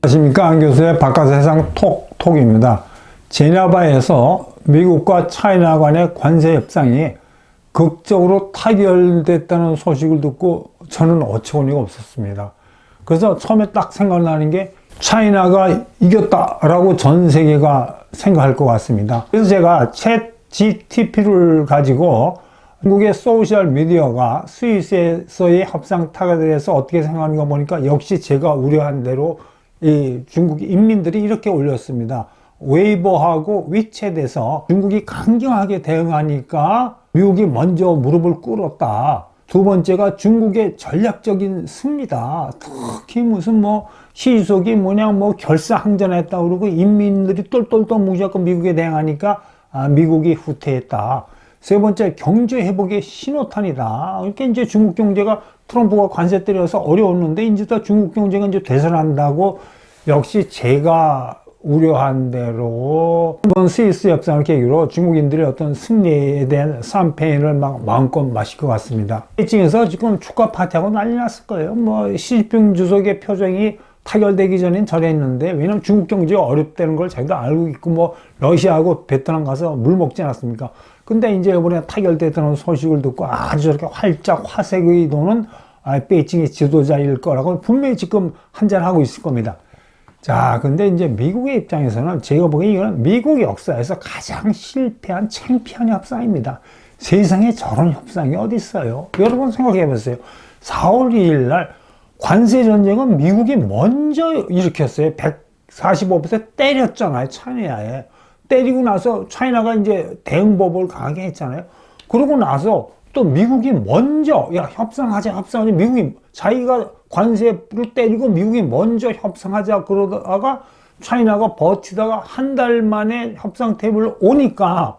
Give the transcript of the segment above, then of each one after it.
안녕하십니까, 안 교수의 바깥세상 톡입니다. 제네바에서 미국과 차이나 간의 관세 협상이 극적으로 타결됐다는 소식을 듣고 저는 어처구니가 없었습니다. 그래서 처음에 딱 생각나는 게 차이나가 이겼다라고 전 세계가 생각할 것 같습니다. 그래서 제가 챗 GTP를 가지고 한국의 소셜 미디어가 스위스에서의 협상 타결에 대해서 어떻게 생각하는가 보니까 역시 제가 우려한 대로 이 중국 인민들이 이렇게 올렸습니다. 웨이보하고 위챗에서 중국이 강경하게 대응하니까 미국이 먼저 무릎을 꿇었다. 두 번째가 중국의 전략적인 승리다. 특히 무슨 시속이 결사항전했다 그러고 인민들이 똘똘똘 뭉쳐서 미국에 대응하니까 미국이 후퇴했다. 세 번째, 경제 회복의 신호탄이다. 그러니까 이제 중국 경제가 트럼프가 관세 때려서 어려웠는데 이제 또 중국 경제가 이제 되살아난다고 역시 제가 우려한 대로 이번 스위스 협상을 계기로 중국인들의 어떤 승리에 대한 샴페인을 마음껏 마실 것 같습니다. 베이징에서 지금 축하 파티하고 난리 났을 거예요. 시진핑 주석의 표정이 타결되기 전엔 저랬는데, 왜냐면 중국 경제가 어렵다는 걸 자기도 알고 있고, 러시아하고 베트남 가서 물 먹지 않았습니까? 근데 이제 이번에 타결됐다는 소식을 듣고 아주 저렇게 활짝 화색의 도는 베이징의 지도자일 거라고 분명히 지금 한잔하고 있을 겁니다. 자, 근데 이제 미국의 입장에서는 제가 보기엔 이건 미국 역사에서 가장 실패한 창피한 협상입니다. 세상에 저런 협상이 어디 있어요? 여러분 생각해 보세요. 4월 2일 날 관세 전쟁은 미국이 먼저 일으켰어요. 145% 때렸잖아요, 차이나에. 때리고 나서 차이나가 이제 대응법을 강하게 했잖아요. 그러고 나서 또 미국이 먼저 협상하자 미국이 자기가 관세를 때리고 미국이 먼저 협상하자 그러다가 차이나가 버티다가 한 달 만에 협상 테이블 오니까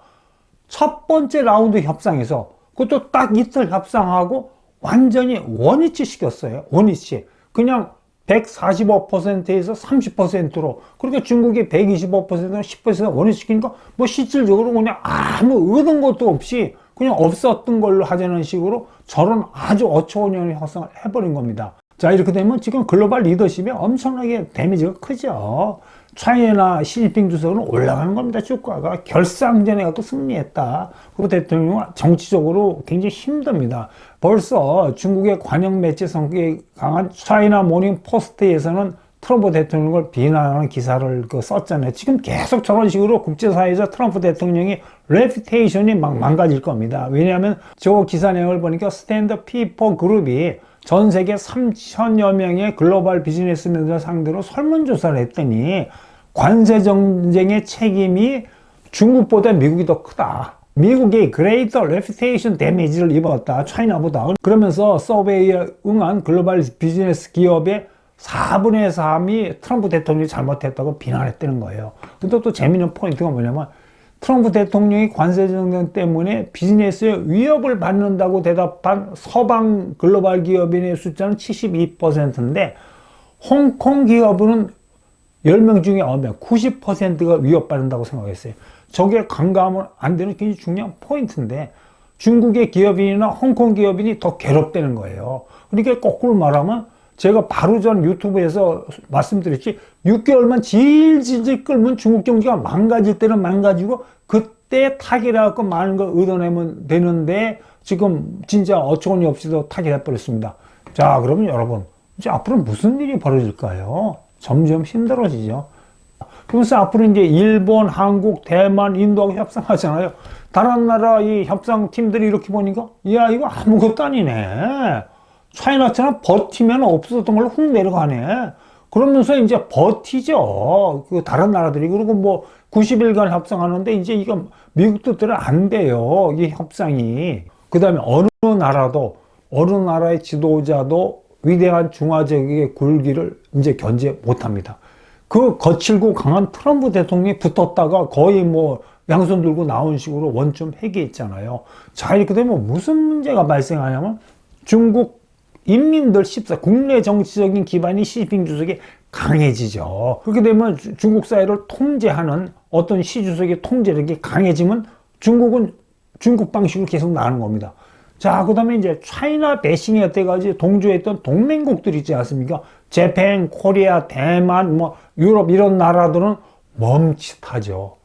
첫 번째 라운드 협상에서 그것도 딱 이틀 협상하고 완전히 원위치 시켰어요. 원위치. 그냥 145%에서 30%로. 그러니까 중국이 125%나 10% 원위시키니까 실질적으로 그냥 아무 얻은 것도 없이 그냥 없었던 걸로 하자는 식으로 저런 아주 어처구니없는 협상을 해버린 겁니다. 자, 이렇게 되면 지금 글로벌 리더십이 엄청나게 데미지가 크죠. 차이나 시진핑 주석은 올라가는 겁니다. 주가가 결사항전에 갖고 승리했다. 그리고 대통령은 정치적으로 굉장히 힘듭니다. 벌써 중국의 관영 매체 성격이 강한 차이나 모닝 포스트에서는 트럼프 대통령을 비난하는 기사를 썼잖아요. 지금 계속 저런 식으로 국제사회에서 트럼프 대통령이 레퓨테이션이 망가질 겁니다. 왜냐하면 저 기사 내용을 보니까 스탠드 피포 그룹이 전 세계 3천여 명의 글로벌 비즈니스맨들 상대로 설문조사를 했더니 관세 전쟁의 책임이 중국보다 미국이 더 크다. 미국이 greater reputation damage를 입었다. 차이나보다. 그러면서 서베이에 응한 글로벌 비즈니스 기업의 4분의 3이 트럼프 대통령이 잘못했다고 비난했다는 거예요. 근데 또 재미있는 포인트가 뭐냐면 트럼프 대통령이 관세 전쟁 때문에 비즈니스에 위협을 받는다고 대답한 서방 글로벌 기업인의 숫자는 72%인데 홍콩 기업은 10명 중에 9명, 90%가 위협받는다고 생각했어요. 저게 간과하면 안 되는 굉장히 중요한 포인트인데 중국의 기업인이나 홍콩 기업인이 더 괴롭다는 거예요. 그러니까 거꾸로 말하면 제가 바로 전 유튜브에서 말씀드렸지 6개월만 질질질 끌면 중국 경제가 망가질 때는 망가지고 그때 타결해갖고 많은 걸 얻어내면 되는데 지금 진짜 어처구니 없이도 타결해버렸습니다. 자, 그러면 여러분 이제 앞으로 무슨 일이 벌어질까요? 점점 힘들어지죠. 그러면서 앞으로 이제 일본, 한국, 대만, 인도하고 협상하잖아요. 다른 나라 이 협상팀들이 이렇게 보니까 야, 이거 아무것도 아니네. 차이나처럼 버티면 없었던 걸로 훅 내려가네. 그러면서 이제 버티죠. 다른 나라들이. 그리고 90일간 협상하는데 이제 이거 미국 뜻대로 안 돼요. 이 협상이. 그 다음에 어느 나라의 지도자도 위대한 중화적의 굴기를 이제 견제 못 합니다. 그 거칠고 강한 트럼프 대통령이 붙었다가 거의 양손 들고 나온 식으로 원점 회귀했잖아요. 자, 이렇게 되면 무슨 문제가 발생하냐면 중국 인민들 국내 정치적인 기반이 시진핑 주석이 강해지죠. 그렇게 되면 중국 사회를 통제하는 어떤 시 주석의 통제력이 강해지면 중국은 중국 방식으로 계속 나가는 겁니다. 자, 그 다음에 이제 차이나 배싱이 여태까지 동조했던 동맹국들 있지 않습니까? 재팬, 코리아, 대만, 뭐 유럽 이런 나라들은 멈칫하죠.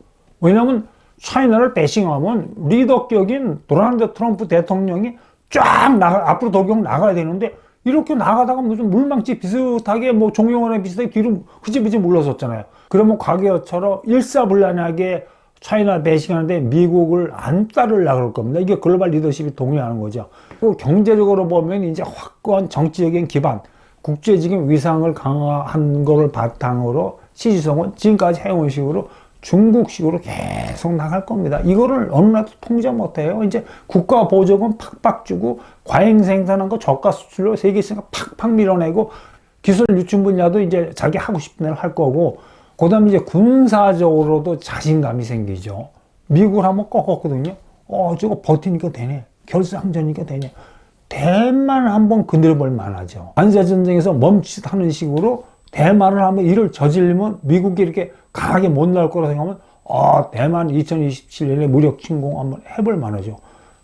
왜냐하면 차이나를 배싱하면 리더격인 도널드 트럼프 대통령이 쫙 앞으로 돌격 나가야 되는데 이렇게 나가다가 무슨 물망치 비슷하게 뭐 종용원에 비슷하게 뒤로 흐지부지 물러섰잖아요. 그러면 과거처럼 일사불란하게 차이나 배싱하는데 미국을 안 따르려고 그럴 겁니다. 이게 글로벌 리더십이 동의하는 거죠. 그리고 경제적으로 보면 이제 확고한 정치적인 기반, 국제적인 위상을 강화한 것을 바탕으로 시지성은 지금까지 해온 식으로 중국식으로 계속 나갈 겁니다. 이거를 어느 나라도 통제 못해요. 이제 국가 보조금 팍팍 주고 과잉 생산한 거 저가 수출로 세계 시장 팍팍 밀어내고 기술 유출 분야도 이제 자기 하고 싶은 대로 할 거고, 그 다음에 이제 군사적으로도 자신감이 생기죠. 미국을 한번 꺾었거든요. 저거 버티니까 되네. 결사항전이니까 되네. 대만 한번 건드려볼 만하죠. 관세전쟁에서 멈칫하는 식으로 대만을 한번 일을 저지르면 미국이 이렇게 강하게 못 나올 거라 생각하면 대만 2027년에 무력 침공 한번 해볼 만하죠.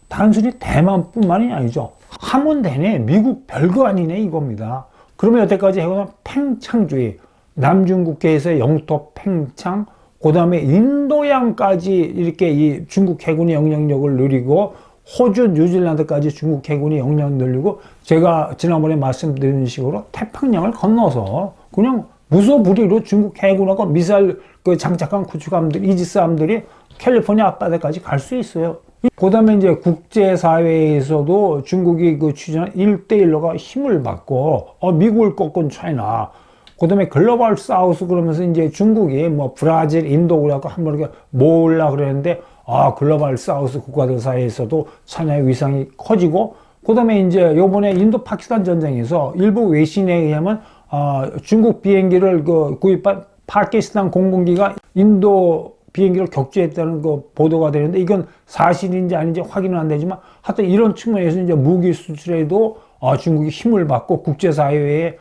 단순히 대만뿐만이 아니죠. 하면 되네. 미국 별거 아니네 이겁니다. 그러면 여태까지 해오던 팽창주의, 남중국해에서의 영토 팽창, 그 다음에 인도양까지 이렇게 이 중국 해군의 영향력을 누리고 호주, 뉴질랜드까지 중국 해군이 영향을 늘리고 제가 지난번에 말씀드린 식으로 태평양을 건너서 그냥 무소불위로 중국 해군하고 미사일 장착한 구축함들, 이지스함들이 캘리포니아 앞바다까지 갈 수 있어요. 그 다음에 이제 국제사회에서도 중국이 추진한 1대1로가 힘을 받고, 미국을 꺾은 차이나, 그 다음에 글로벌 사우스 그러면서 이제 중국이 뭐 브라질, 인도 그래갖고 한번 이렇게 모으려고 그랬는데, 글로벌 사우스 국가들 사이에서도 차이나의 위상이 커지고, 그 다음에 이제 요번에 인도 파키스탄 전쟁에서 일부 외신에 의하면, 중국 비행기를 구입한 파키스탄 공군기가 인도 비행기를 격추했다는 보도가 되는데 이건 사실인지 아닌지 확인은 안 되지만 하여튼 이런 측면에서 이제 무기 수출에도 중국이 힘을 받고 국제사회의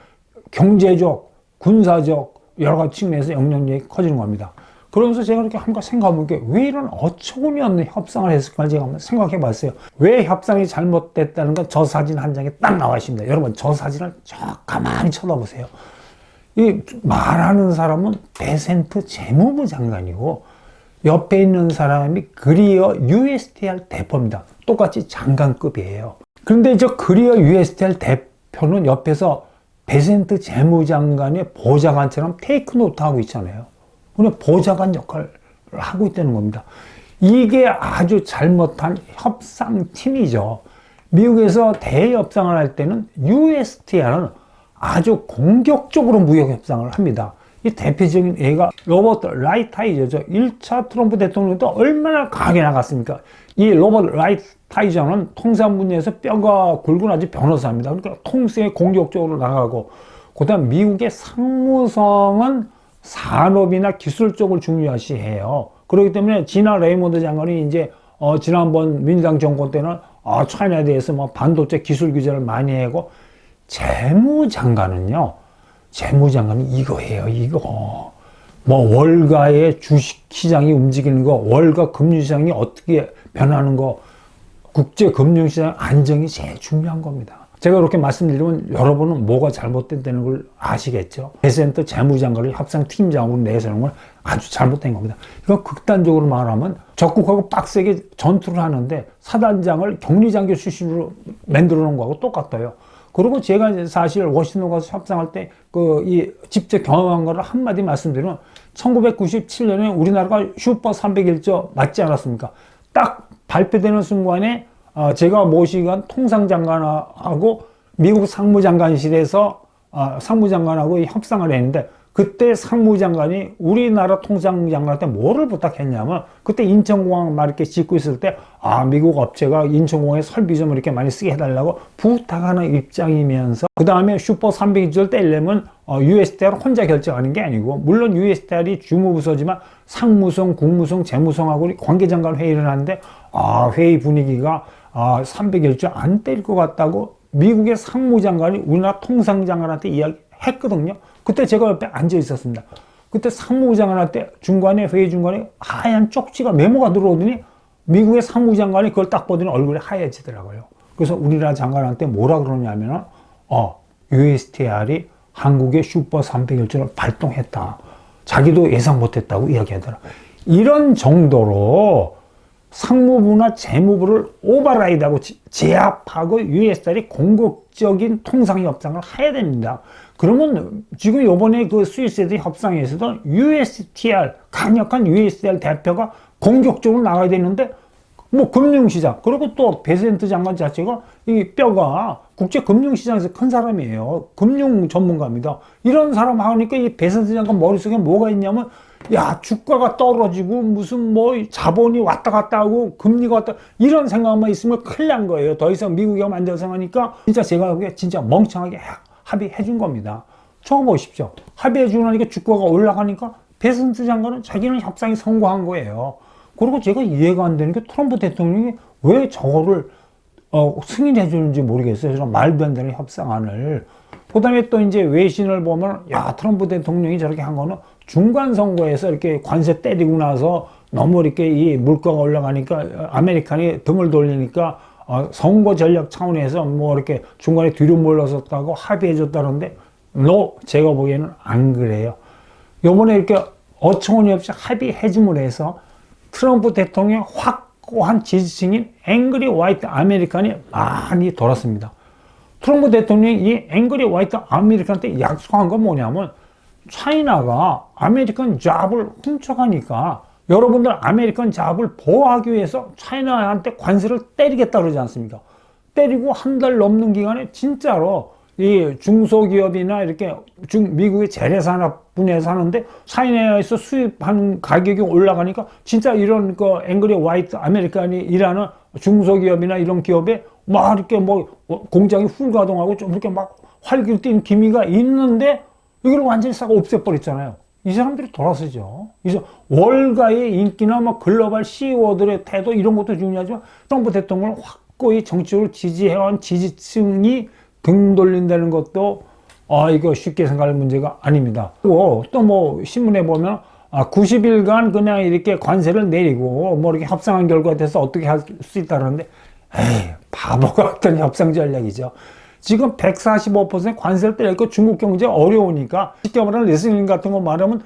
경제적, 군사적 여러 가지 측면에서 영향력이 커지는 겁니다. 그러면서 제가 이렇게 한번 생각해본 게 왜 이런 어처구니 없는 협상을 했을까 제가 한번 생각해 봤어요. 왜 협상이 잘못됐다는 건 저 사진 한 장에 딱 나와 있습니다. 여러분 저 사진을 가만히 쳐다보세요. 이 말하는 사람은 베센트 재무부 장관이고 옆에 있는 사람이 그리어 USTR 대표입니다. 똑같이 장관급이에요. 그런데 저 그리어 USTR 대표는 옆에서 베센트 재무장관의 보좌관처럼 테이크 노트 하고 있잖아요. 그냥 보좌관 역할을 하고 있다는 겁니다. 이게 아주 잘못한 협상팀이죠. 미국에서 대협상을 할 때는 USTR은 아주 공격적으로 무역협상을 합니다. 이 대표적인 예가 로버트 라이트하이저죠. 1차 트럼프 대통령도 얼마나 강하게 나갔습니까? 이 로버트 라이트하이저는 통상 분야에서 뼈가 굵은 아주 변호사입니다. 그러니까 통수에 공격적으로 나가고, 그 다음 미국의 상무성은 산업이나 기술 쪽을 중요시해요. 그렇기 때문에 지나 레이먼드 장관이 이제 지난번 민주당 정권 때는 차이나에 대해서 뭐 반도체 기술 규제를 많이 하고, 재무장관은요, 재무장관이 이거예요, 이거. 뭐 월가의 주식시장이 움직이는 거, 월가 금융시장이 어떻게 변하는 거, 국제금융시장 안정이 제일 중요한 겁니다. 제가 이렇게 말씀드리면 여러분은 뭐가 잘못됐다는 걸 아시겠죠? 베센트 재무장관을 협상팀장으로 내세우는 건 아주 잘못된 겁니다. 이거 극단적으로 말하면 적국하고 빡세게 전투를 하는데 사단장을 격리장교 출신으로 만들어 놓은 거하고 똑같아요. 그리고 제가 사실 워싱턴 가서 협상할 때 직접 경험한 거를 한마디 말씀드리면 1997년에 우리나라가 슈퍼 301조 맞지 않았습니까? 딱 발표되는 순간에 제가 모시간 통상장관하고 미국 상무장관실에서 상무장관하고 협상을 했는데, 그때 상무장관이 우리나라 통상장관한테 뭐를 부탁했냐면, 그때 인천공항 막 이렇게 짓고 있을 때 미국 업체가 인천공항에 설비 좀 이렇게 많이 쓰게 해달라고 부탁하는 입장이면서, 그 다음에 슈퍼 300을 떼려면 USTR 혼자 결정하는 게 아니고, 물론 USTR이 주무부서지만 상무성, 국무성, 재무성하고 관계장관 회의를 하는데 회의 분위기가 301조 안 때릴 것 같다고 미국의 상무장관이 우리나라 통상장관한테 이야기했거든요. 그때 제가 옆에 앉아 있었습니다. 그때 상무장관한테 회의 중간에 하얀 쪽지가 메모가 들어오더니 미국의 상무장관이 그걸 딱 보더니 얼굴이 하얘지더라고요. 그래서 우리나라 장관한테 뭐라 그러냐면은, USTR이 한국의 슈퍼 301조를 발동했다. 자기도 예상 못했다고 이야기하더라. 이런 정도로 상무부나 재무부를 오버라이드하고 제압하고 USTR이 공격적인 통상 협상을 해야 됩니다. 그러면 지금 요번에 그 스위스에서 협상에서도 USTR, 강력한 USTR 대표가 공격적으로 나가야 되는데, 뭐 금융시장, 그리고 또 베센트 장관 자체가 이 뼈가 국제 금융시장에서 큰 사람이에요. 금융 전문가입니다. 이런 사람 하니까 이 베센트 장관 머릿속에 뭐가 있냐면, 야, 주가가 떨어지고 무슨 뭐 자본이 왔다 갔다 하고 금리가 왔다, 이런 생각만 있으면 큰일 난 거예요. 더 이상 미국이 만들어서 하니까 진짜 제가 그게 진짜 멍청하게 합의해 준 겁니다. 저거 보십시오. 합의해 주고 나니까 주가가 올라가니까 베센트 장관은 자기는 협상에 성공한 거예요. 그리고 제가 이해가 안 되는 게 트럼프 대통령이 왜 저거를 승인해 주는지 모르겠어요. 저런 말도 안 되는 협상안을. 그 다음에 또 이제 외신을 보면, 야, 트럼프 대통령이 저렇게 한 거는 중간 선거에서 이렇게 관세 때리고 나서 너무 이렇게 이 물가가 올라가니까 아메리칸이 등을 돌리니까 선거 전략 차원에서 뭐 이렇게 중간에 뒤로 물러섰다고 합의해 줬다는데, 제가 보기에는 안 그래요. 요번에 이렇게 어처구니 없이 합의해 줌으로 해서 트럼프 대통령의 확고한 지지층인 앵그리 화이트 아메리칸이 많이 돌았습니다. 트럼프 대통령이 이 앵그리 화이트 아메리칸한테 약속한 건 뭐냐면, 차이나가 아메리칸 잡을 훔쳐가니까 여러분들 아메리칸 잡을 보호하기 위해서 차이나한테 관세를 때리겠다 그러지 않습니까? 때리고 한 달 넘는 기간에 진짜로 이 중소기업이나 이렇게 미국의 재래산업 분야에서 하는데 차이나에서 수입하는 가격이 올라가니까 진짜 이런 그 앵그리 화이트 아메리칸이 일하는 중소기업이나 이런 기업에 막 이렇게 뭐 공장이 훌가동하고 좀 이렇게 막 활기를 띈 기미가 있는데 이걸 완전히 싹 없애버렸잖아요. 이 사람들이 돌아서죠. 그래서 월가의 인기나 뭐 글로벌 CEO들의 태도 이런 것도 중요하지만 트럼프 대통령을 확고히 정치적으로 지지해온 지지층이 등 돌린다는 것도 이거 쉽게 생각할 문제가 아닙니다. 그리고 또 뭐 신문에 보면 90일간 그냥 이렇게 관세를 내리고 뭐 이렇게 협상한 결과에 대해서 어떻게 할 수 있다는데, 에이, 바보 같은 협상 전략이죠. 지금 145% 관세를 때리고 중국 경제 어려우니까 쉽게 말하면 레슬링 같은 거 말하면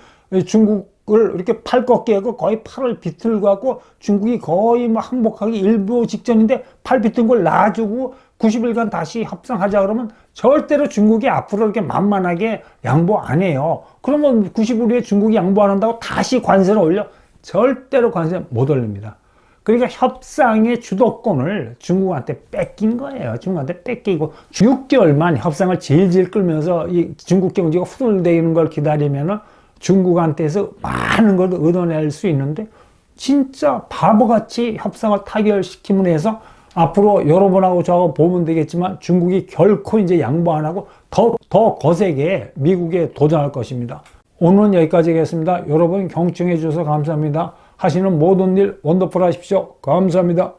중국을 이렇게 팔 꺾기 하고 거의 팔을 비틀고 하고 중국이 거의 뭐 항복하기 일부 직전인데 팔 비튼 걸 놔주고 90일간 다시 협상하자 그러면 절대로 중국이 앞으로 이렇게 만만하게 양보 안 해요. 그러면 90일 후에 중국이 양보 안 한다고 다시 관세를 올려? 절대로 관세 못 올립니다. 그러니까 협상의 주도권을 중국한테 뺏긴 거예요. 중국한테 뺏기고 6개월만 협상을 질질 끌면서 이 중국 경제가 후들대는 걸 기다리면은 중국한테서 많은 걸 얻어낼 수 있는데, 진짜 바보같이 협상을 타결시키면 해서 앞으로 여러분하고 저하고 보면 되겠지만 중국이 결코 이제 양보 안 하고 더 거세게 미국에 도전할 것입니다. 오늘은 여기까지 하겠습니다. 여러분 경청해 주셔서 감사합니다. 하시는 모든 일 원더풀 하십시오. 감사합니다.